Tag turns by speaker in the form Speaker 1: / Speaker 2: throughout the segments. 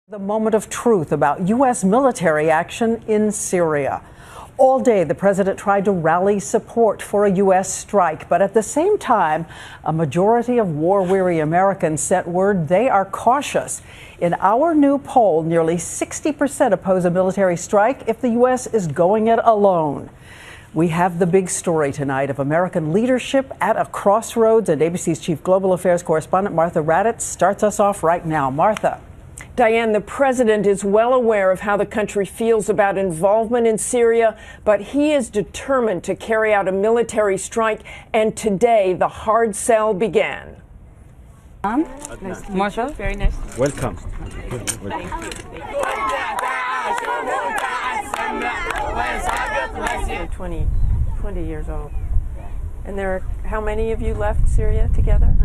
Speaker 1: The moment of truth about U.S. military action in Syria. All day, the president tried to rally support for a U.S. strike, but at the same time, a majority of war-weary Americans sent word they are cautious. In our new poll, nearly 60% oppose a military strike if the U.S. is going it alone. We have the big story tonight of American leadership at a crossroads, and ABC's chief global affairs correspondent Martha Raddatz starts us off right now. Martha.
Speaker 2: Diane, the president is well aware of how the country feels about involvement in Syria, but he is determined to carry out a military strike, and today the hard sell began.
Speaker 3: Nice to Martha, very nice.
Speaker 4: Welcome.
Speaker 2: You're 20 years old. And there are, how many of you left Syria together?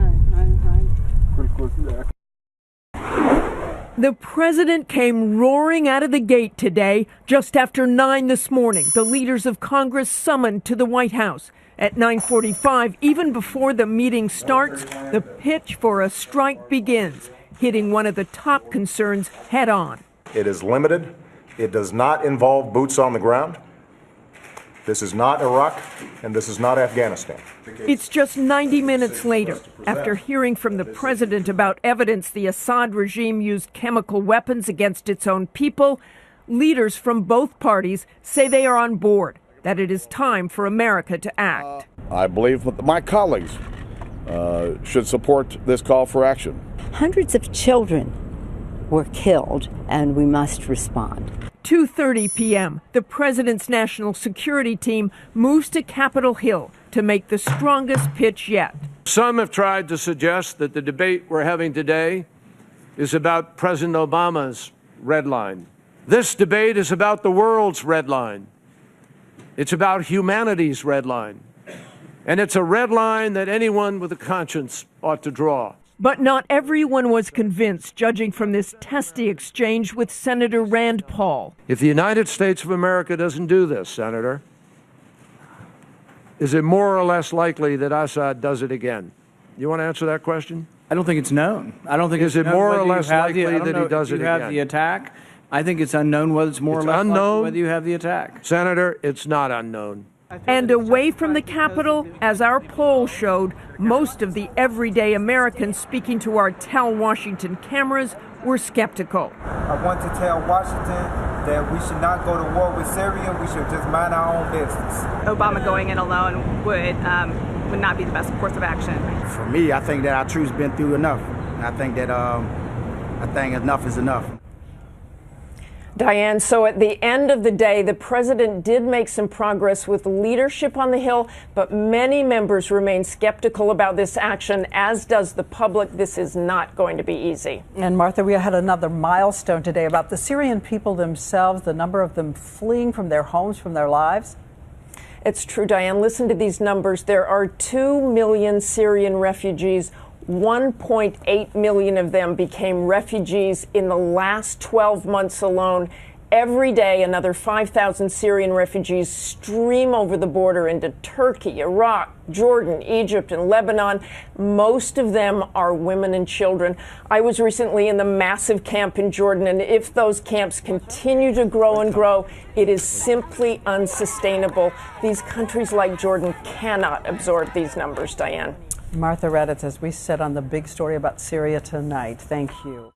Speaker 2: The president came roaring out of the gate today, just after 9 this morning. The leaders of Congress summoned to the White House. At 9:45, even before the meeting starts, the pitch for a strike begins, hitting one of the top concerns head on.
Speaker 5: It is limited. It does not involve boots on the ground. This is not Iraq, and this is not Afghanistan.
Speaker 2: It's just 90 minutes later, after hearing from the president about evidence the Assad regime used chemical weapons against its own people, leaders from both parties say they are on board, that it is time for America to act.
Speaker 6: I believe that my colleagues should support this call for action.
Speaker 7: Hundreds of children were killed, and we must respond.
Speaker 2: 2:30 p.m., the president's national security team moves to Capitol Hill to make the strongest pitch yet.
Speaker 8: Some have tried to suggest that the debate we're having today is about President Obama's red line. This debate is about the world's red line. It's about humanity's red line. And it's a red line that anyone with a conscience ought to draw.
Speaker 2: But not everyone was convinced, judging from this testy exchange with Senator Rand Paul.
Speaker 8: If the United States of America doesn't do this, Senator, is it more or less likely that Assad does it again? You want to answer that question?
Speaker 4: I don't think it's known. I don't think
Speaker 8: is
Speaker 4: it's
Speaker 8: it more or less likely that he does it
Speaker 4: again? You have the attack. I think it's unknown whether it's more or less
Speaker 8: unknown
Speaker 4: likely whether you have the attack.
Speaker 8: Senator, it's not unknown.
Speaker 2: And away from the Capitol, as our poll showed, most of the everyday Americans speaking to our Tell Washington cameras were skeptical.
Speaker 9: I want to tell Washington that we should not go to war with Syria. We should just mind our own business.
Speaker 3: Obama going in alone would not be the best course of action.
Speaker 10: For me, I think that our troops been through enough. I think that enough is enough.
Speaker 2: Diane, so at the end of the day, the president did make some progress with leadership on the Hill, but many members remain skeptical about this action, as does the public. This is not going to be easy.
Speaker 1: And Martha, we had another milestone today about the Syrian people themselves, the number of them fleeing from their homes, from their lives.
Speaker 2: It's true, Diane. Listen to these numbers. There are 2 million Syrian refugees. 1.8 million of them became refugees in the last 12 months alone. Every day, another 5,000 Syrian refugees stream over the border into Turkey, Iraq, Jordan, Egypt, and Lebanon. Most of them are women and children. I was recently in the massive camp in Jordan, and if those camps continue to grow and grow, it is simply unsustainable. These countries like Jordan cannot absorb these numbers, Diane.
Speaker 1: Martha Raddatz, as we said on the big story about Syria tonight, thank you.